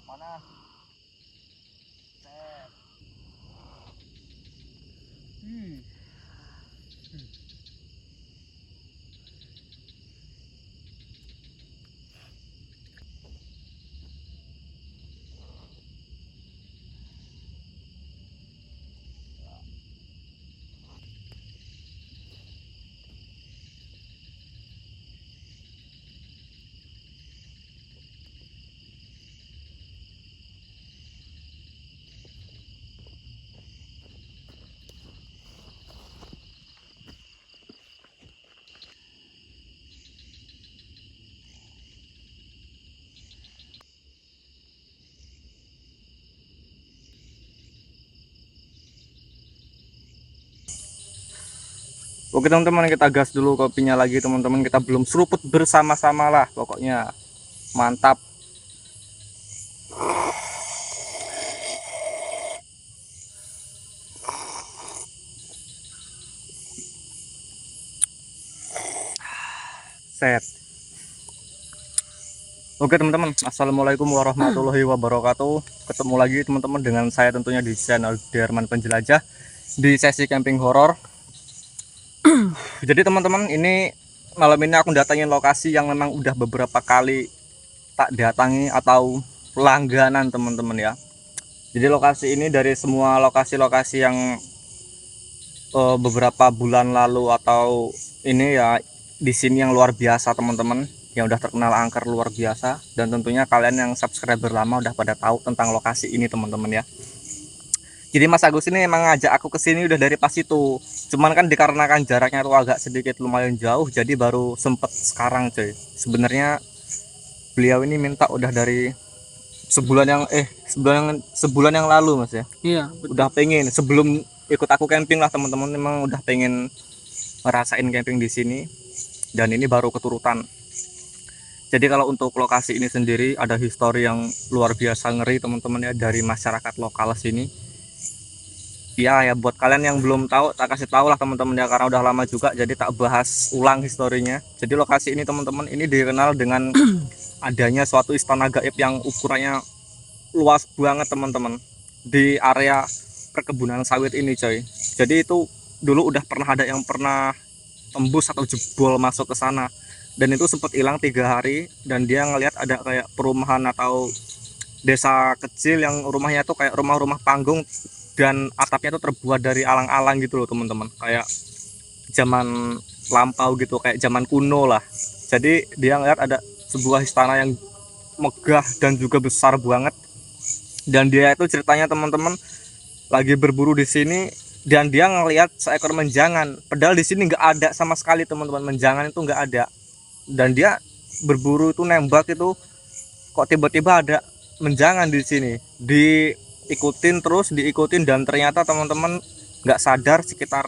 Mana? Set. Hmm. Oke teman-teman, kita gas dulu kopinya lagi teman-teman. Kita belum seruput bersama-sama lah pokoknya. Mantap. Set. Oke teman-teman, assalamualaikum warahmatullahi wabarakatuh. Ketemu lagi teman-teman dengan saya tentunya di channel Derman Penjelajah di sesi camping horor. Jadi teman-teman, ini malam ini aku datangin lokasi yang memang udah beberapa kali tak datangi atau langganan teman-teman ya. Jadi lokasi ini dari semua lokasi-lokasi yang beberapa bulan lalu atau ini ya, di sini yang luar biasa teman-teman, yang udah terkenal angker luar biasa, dan tentunya kalian yang subscriber lama udah pada tahu tentang lokasi ini teman-teman ya. Jadi Mas Agus ini emang ngajak aku ke sini udah dari pas itu. Cuman kan dikarenakan jaraknya tuh agak sedikit lumayan jauh, jadi baru sempet sekarang cuy. Sebenarnya beliau ini minta udah dari sebulan yang lalu Mas ya. Iya, betul. Udah pengen sebelum ikut aku camping lah teman-teman, memang udah pengen ngerasain camping di sini, dan ini baru keturutan. Jadi kalau untuk lokasi ini sendiri ada histori yang luar biasa ngeri teman-teman ya dari masyarakat lokal sini. Ya buat kalian yang belum tahu tak kasih tahu lah teman-teman ya, karena udah lama juga jadi tak bahas ulang historinya. Jadi lokasi ini teman-teman ini dikenal dengan adanya suatu istana gaib yang ukurannya luas banget teman-teman di area perkebunan sawit ini coy. Jadi itu dulu udah pernah ada yang pernah tembus atau jebol masuk ke sana, dan itu sempat hilang 3 hari, dan dia ngelihat ada kayak perumahan atau desa kecil yang rumahnya tuh kayak rumah-rumah panggung dan atapnya tuh terbuat dari alang-alang gitu loh teman-teman, kayak zaman lampau gitu, kayak zaman kuno lah. Jadi dia ngeliat ada sebuah istana yang megah dan juga besar banget, dan dia itu ceritanya teman-teman lagi berburu di sini, dan dia ngelihat seekor menjangan, padahal di sini nggak ada sama sekali teman-teman, menjangan itu nggak ada. Dan dia berburu itu nembak itu, kok tiba-tiba ada menjangan di sini, diikutin terus diikutin, dan ternyata teman-teman nggak sadar sekitar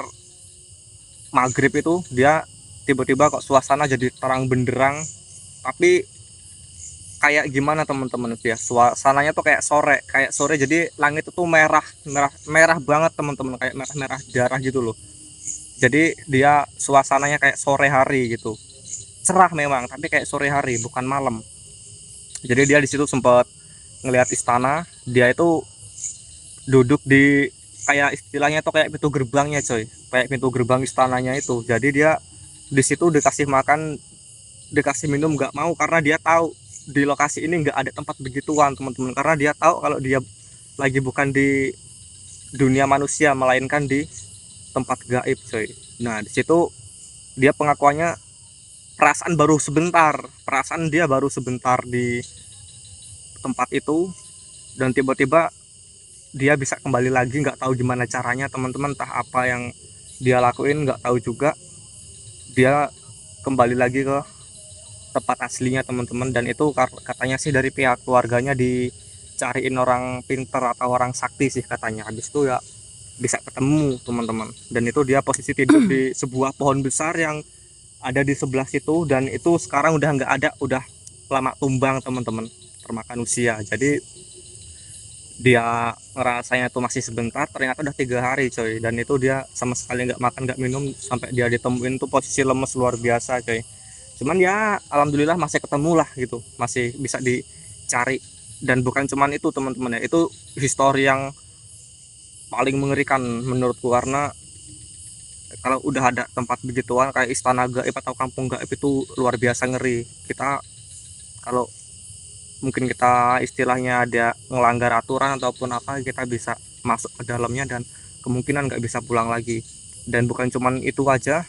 maghrib itu dia tiba-tiba kok suasana jadi terang benderang, tapi kayak gimana teman-teman ya, suasananya tuh kayak sore, jadi langit itu merah merah merah banget teman-teman, kayak merah merah darah gitu loh. Jadi dia suasananya kayak sore hari gitu, cerah memang tapi kayak sore hari bukan malam. Jadi dia di situ sempat ngelihat istana, dia itu duduk di kayak istilahnya tuh kayak pintu gerbangnya coy, kayak pintu gerbang istananya itu. Jadi dia di situ dikasih makan dikasih minum nggak mau, karena dia tahu di lokasi ini nggak ada tempat begituan teman-teman, karena dia tahu kalau dia lagi bukan di dunia manusia melainkan di tempat gaib coy. Nah di situ dia pengakuannya perasaan dia baru sebentar di tempat itu, dan tiba-tiba dia bisa kembali lagi, nggak tahu gimana caranya teman-teman, entah apa yang dia lakuin nggak tahu juga, dia kembali lagi ke tempat aslinya teman-teman. Dan itu katanya sih dari pihak keluarganya dicariin orang pinter atau orang sakti sih katanya, habis itu ya bisa ketemu teman-teman. Dan itu dia posisi tidur di sebuah pohon besar yang ada di sebelah situ, dan itu sekarang udah nggak ada, udah lama tumbang teman-teman, termakan usia. Jadi dia ngerasanya tuh masih sebentar, ternyata udah 3 hari coy, dan itu dia sama sekali nggak makan nggak minum, sampai dia ditemuin tuh posisi lemes luar biasa coy. Cuman ya alhamdulillah masih ketemu lah gitu, masih bisa dicari. Dan bukan cuman itu teman-teman ya, itu histori yang paling mengerikan menurutku, karena kalau udah ada tempat begituan kayak istana gaib atau kampung gaib itu luar biasa ngeri. Kita kalau mungkin kita istilahnya ada melanggar aturan ataupun apa, kita bisa masuk ke dalamnya dan kemungkinan nggak bisa pulang lagi. Dan bukan cuman itu aja,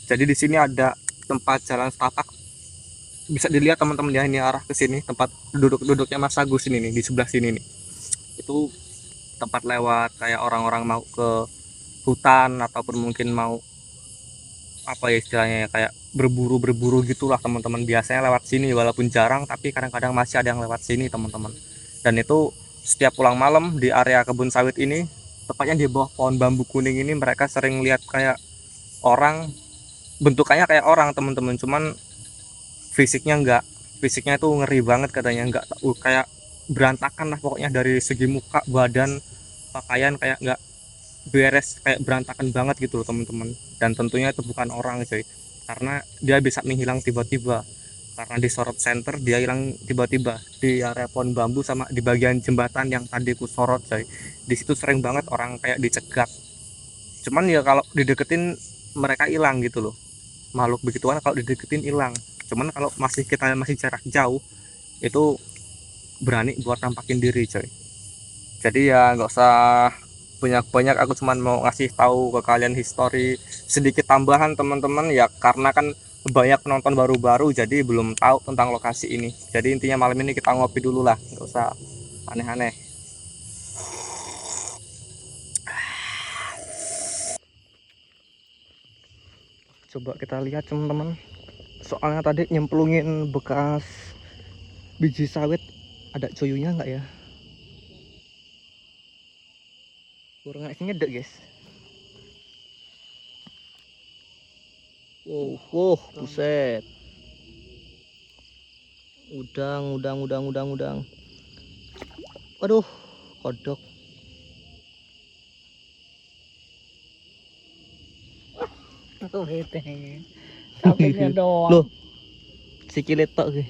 jadi di sini ada tempat jalan setapak, bisa dilihat teman-teman ya, ini arah ke sini tempat duduknya Mas Agus ini nih, di sebelah sini nih. Itu tempat lewat kayak orang-orang mau ke hutan ataupun mungkin mau apa ya istilahnya ya, kayak berburu gitulah teman-teman, biasanya lewat sini walaupun jarang, tapi kadang-kadang masih ada yang lewat sini teman-teman. Dan itu setiap pulang malam di area kebun sawit ini, tepatnya di bawah pohon bambu kuning ini, mereka sering lihat kayak orang, bentukannya kayak orang teman-teman, cuman fisiknya enggak, fisiknya itu ngeri banget katanya, enggak tahu kayak berantakan lah pokoknya, dari segi muka, badan, pakaian kayak enggak beres, kayak berantakan banget gitu loh teman-teman. Dan tentunya itu bukan orang coy, karena dia bisa menghilang tiba-tiba, karena di sorot center dia hilang tiba-tiba di area pohon bambu sama di bagian jembatan yang tadi ku sorot coy. Di situ sering banget orang kayak dicegat, cuman ya kalau dideketin mereka hilang gitu loh, makhluk begituan kalau dideketin hilang. Cuman kalau masih jarak jauh itu berani buat nampakin diri coy. Jadi ya nggak usah banyak-banyak, aku cuman mau ngasih tahu ke kalian histori sedikit tambahan teman-teman ya, karena kan banyak penonton baru-baru jadi belum tahu tentang lokasi ini. Jadi intinya malam ini kita ngopi dulu lah, nggak usah aneh-aneh. Coba kita lihat teman-teman, soalnya tadi nyemplungin bekas biji sawit, ada coyunya nggak ya, kurang ngasih ngedek guys. Wow, wow, buset. Udang. Waduh, kodok. Aku bete. Capeknya doang. Loh, sikile tok ge.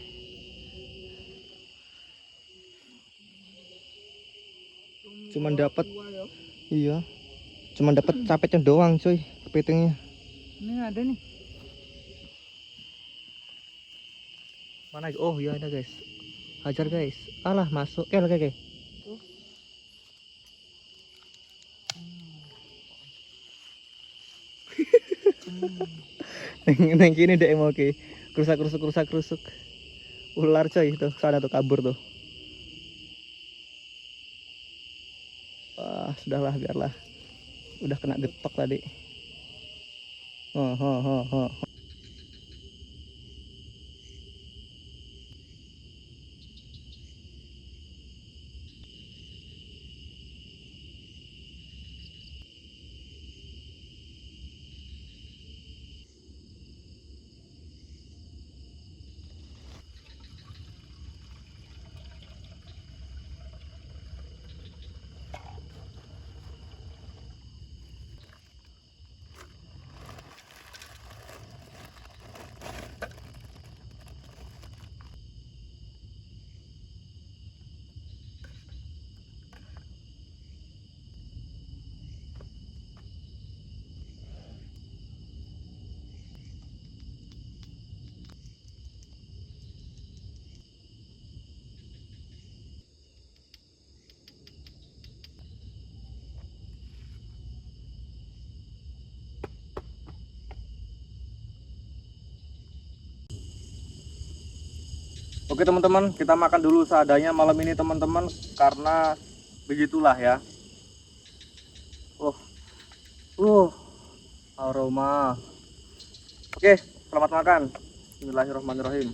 Cuman dapat. Iya. Cuman dapat capeknya doang, coy, kepitingnya. Ini ada nih. Mana? Oh, iya ada, guys. Hajar, guys. Alah, masuk. Oke. Neng kini deh mau ke kerusak. Ular coy tuh, sana tuh kabur tuh. Wah, sudahlah biarlah. Udah kena getok tadi. Oh. Oke teman-teman, kita makan dulu seadanya malam ini teman-teman, karena begitulah ya. Aroma. Oke, selamat makan. Bismillahirrahmanirrahim.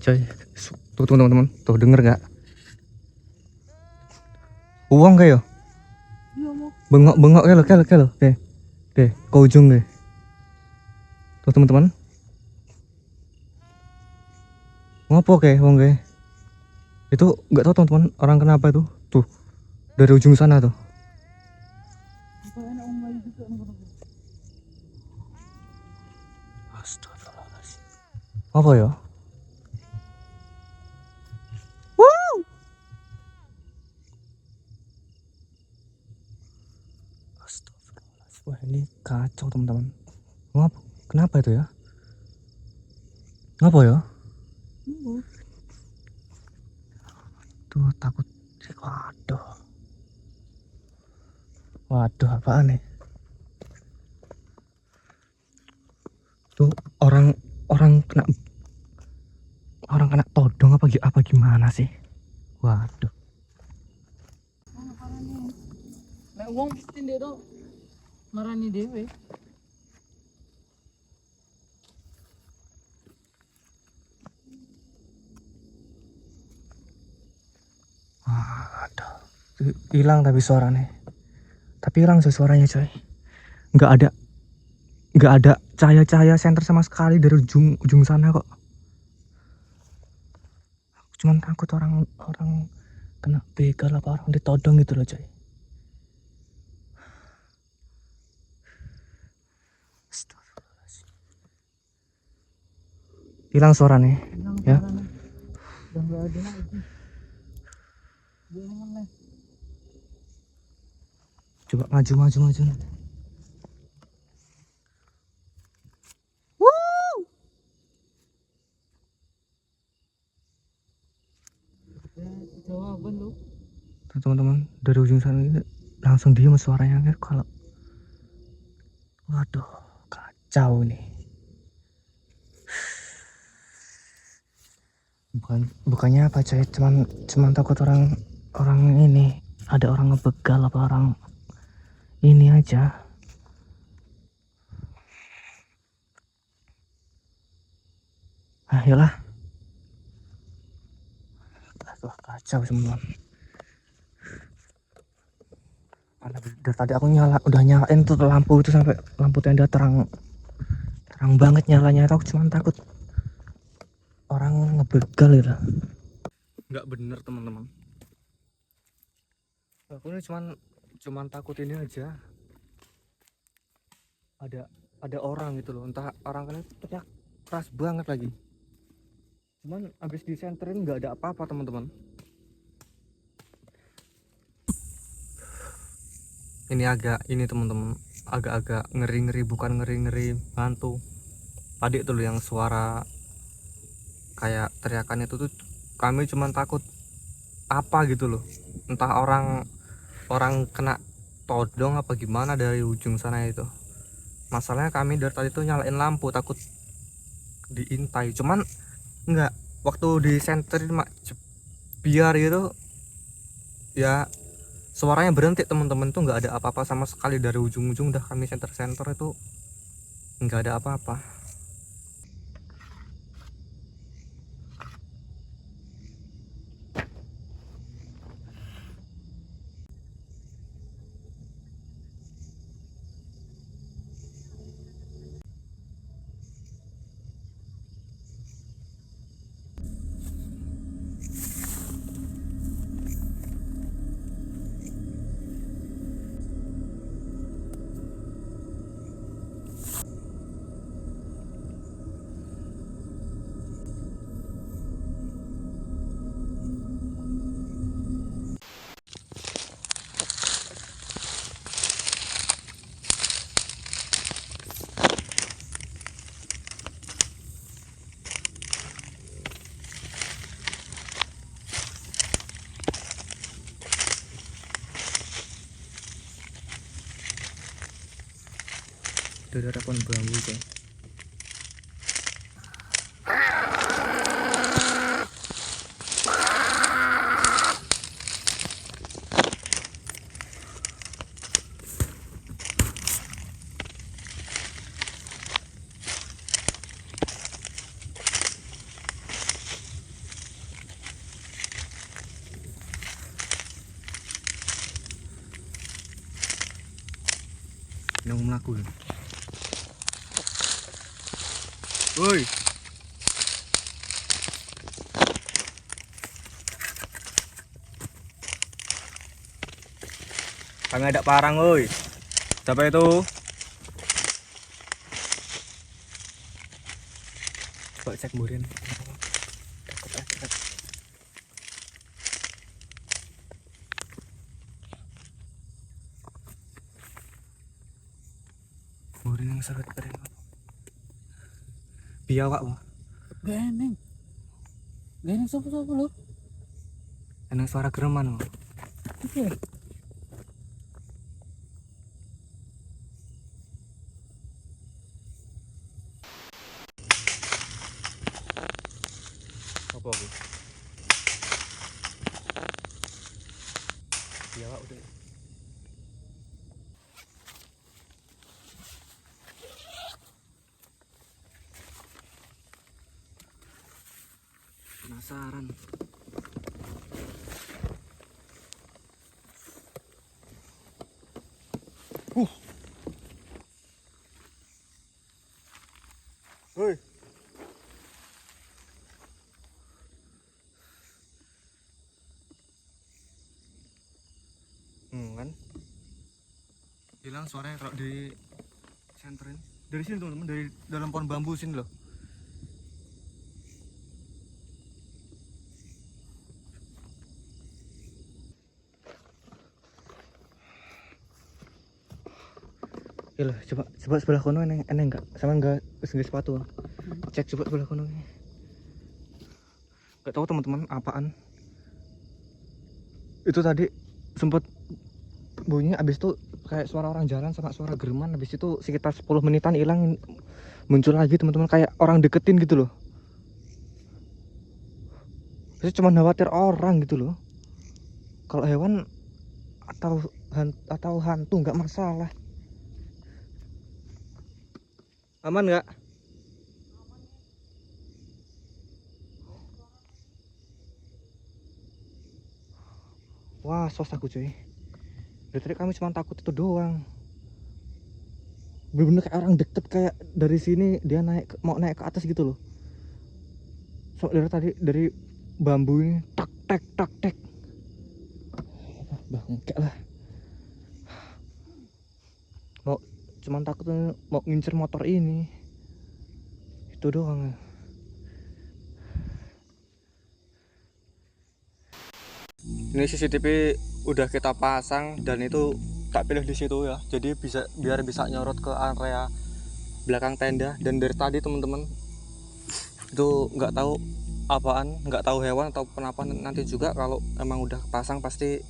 Coy, tuh teman-teman, tuh denger nggak? Uang kayak bengok kelo, deh, ke ujung deh. Tuh teman-teman, ngopo kayak uang kayak itu nggak tahu teman-teman orang kenapa itu, tuh dari ujung sana tuh. Astagfirullahaladzim. Apa ya? kacau teman-teman. Ngapa? Kenapa itu ya? Ngapa ya? Tuh takut. Waduh. Waduh, apaan nih? Tuh orang kena todong apa gimana sih? Waduh. Nek wong mesti ndek to marani dhewe. Waduh. Hilang tapi suaranya. Tapi hilang sih suaranya coy. Nggak ada cahaya-cahaya senter sama sekali dari ujung sana kok. Aku cuman takut orang kena begal apa orang ditodong gitu loh coy. Astagfirullahaladzim. Hilang suaranya ya. Udah enggak ada lagi. Jangan lah. Coba maju. Jawaban lu. Tuh, teman-teman dari ujung sana ini langsung diem suaranya kan kalau waduh kacau nih. Bukannya apa coy, cuman takut orang ini ada orang ngebegal apa orang ini aja. Ayolah. Aduh kacau teman-teman. Dari tadi aku udah nyalain tuh lampu itu sampai lampu tenda terang banget nyalanya. Aku cuma takut orang ngebegal gitu. Nggak bener teman-teman. Aku ini cuman takut ini aja. Ada orang gitu loh. Entah orang kan itu teriak keras banget lagi. Cuman abis disenterin nggak ada apa-apa teman-teman. Ini teman-teman agak-agak ngeri-ngeri, bukan ngeri-ngeri hantu. Tadi itu loh yang suara kayak teriakan itu tuh kami cuman takut apa gitu loh. Entah orang kena todong apa gimana dari ujung sana itu. Masalahnya kami dari tadi tuh nyalain lampu takut diintai. Cuman enggak, waktu disenterin biar gitu ya suaranya berhenti teman-teman, tuh nggak ada apa-apa sama sekali dari ujung-ujung udah kami senter itu nggak ada apa-apa. Udah ada pohon bambu coy. Yang melaku ya. Woi. Kami ada parang, woi. Siapa itu? Coba cek burin. sahabat keren. Biawak wah. Geneng. Geneng sapa-sapa lho. Eneng suara gereman wah. Oke. Apa aku? Biawak udah. Penasaran. Hoi. Kan hilang suaranya kalau di senterin dari sini teman-teman, dari dalam pohon bambu sini loh. Ya loh, coba sebelah kono eneng enggak? Sama enggak sepatu. Cek coba sebelah kono. Enggak tahu teman-teman apaan. Itu tadi sempat bunyi, abis itu kayak suara orang jalan sama suara gereman, habis itu sekitar 10 menitan hilang, muncul lagi teman-teman, kayak orang deketin gitu loh. Itu cuma khawatir orang gitu loh. Kalau hewan atau hantu nggak masalah. Aman nggak? Wah, sos aku cuy. Dari tadi kami cuma takut itu doang. Bener-bener kayak orang deket, kayak dari sini dia mau naik ke atas gitu loh. So dari tadi dari bambu ini tak tek. Bangke lah. Cuman takut mau ngincer motor ini. Itu doang. Ini CCTV udah kita pasang dan itu tak pilih di situ ya. Jadi biar bisa nyorot ke area belakang tenda. Dan dari tadi teman-teman itu nggak tahu apaan, nggak tahu hewan atau kenapa, nanti juga kalau emang udah pasang pasti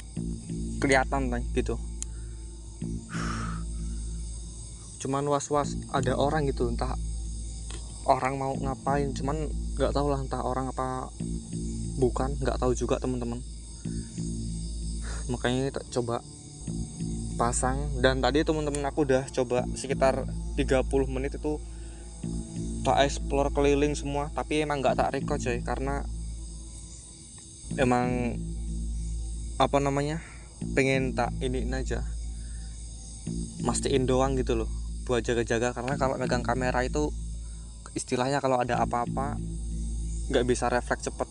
kelihatan gitu. Cuman was-was ada orang gitu, entah orang mau ngapain, cuman nggak tahu lah entah orang apa bukan, nggak tahu juga teman-teman. Makanya kita coba pasang, dan tadi teman-teman aku udah coba sekitar 30 menit itu tak explore keliling semua, tapi emang nggak tak record coy, karena emang apa namanya, pengen tak iniin aja, mastiin doang gitu loh, buat jaga-jaga. Karena kalau megang kamera itu istilahnya kalau ada apa-apa nggak bisa refleks cepet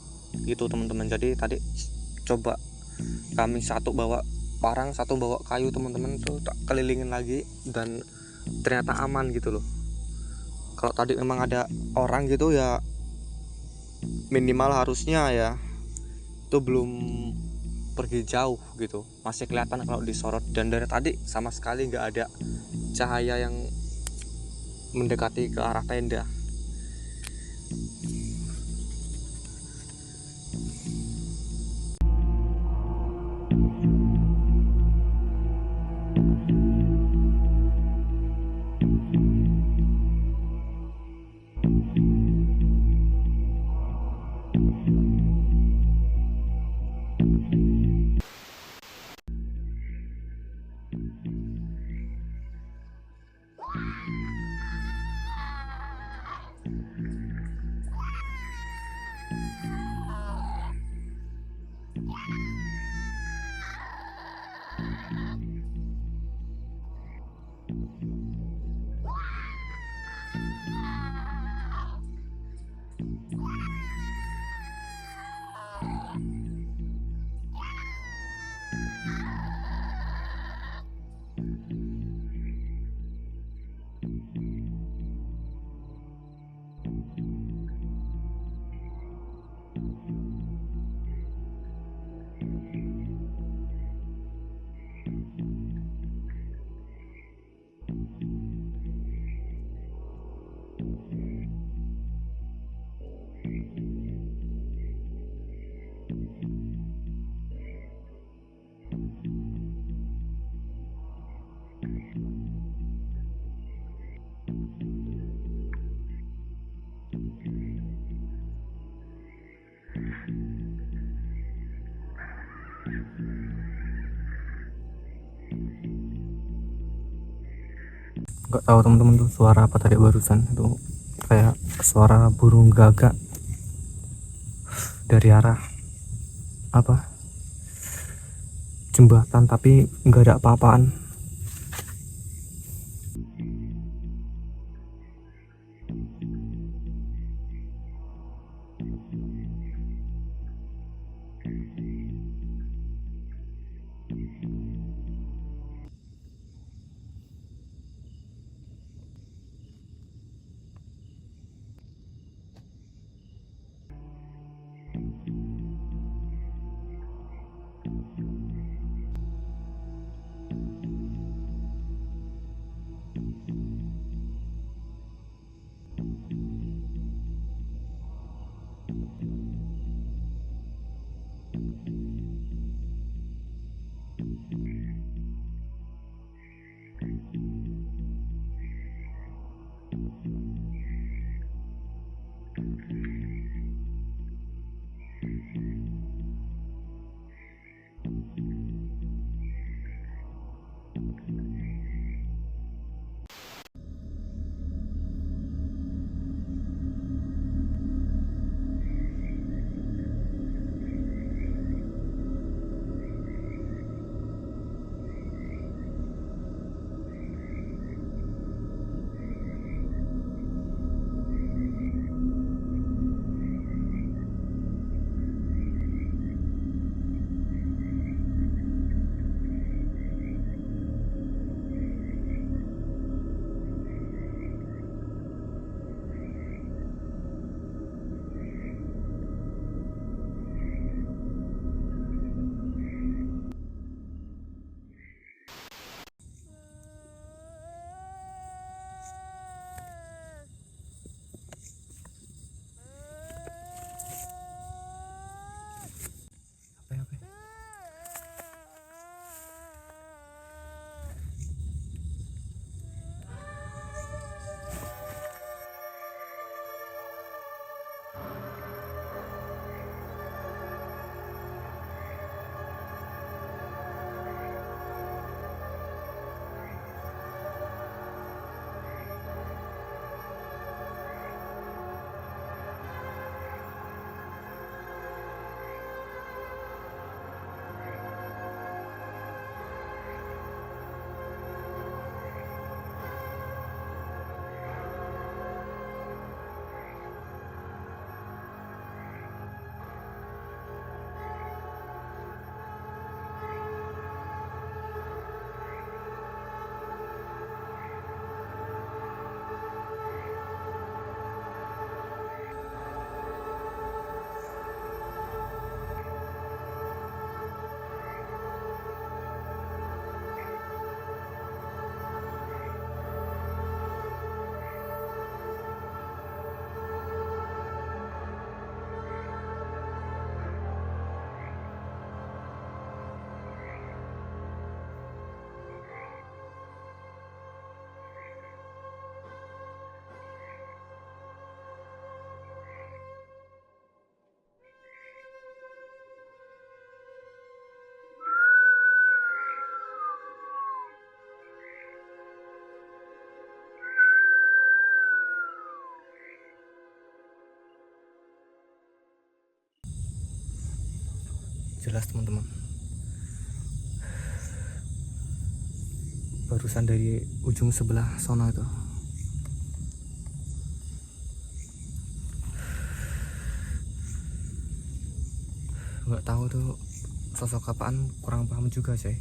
gitu teman-teman. Jadi tadi coba kami satu bawa parang, satu bawa kayu teman-teman, tuh tak kelilingin lagi dan ternyata aman gitu loh. Kalau tadi memang ada orang gitu ya, minimal harusnya ya itu belum pergi jauh gitu, masih kelihatan kalau disorot. Dan dari tadi sama sekali nggak ada cahaya yang mendekati ke arah tenda. Nggak tahu teman-teman tuh suara apa tadi barusan, itu kayak suara burung gagak dari arah apa jembatan, tapi nggak ada apa-apaan. Apa ya? Jelas teman-teman, barusan dari ujung sebelah sono itu. Nggak tahu tuh sosok apaan, kurang paham juga sih.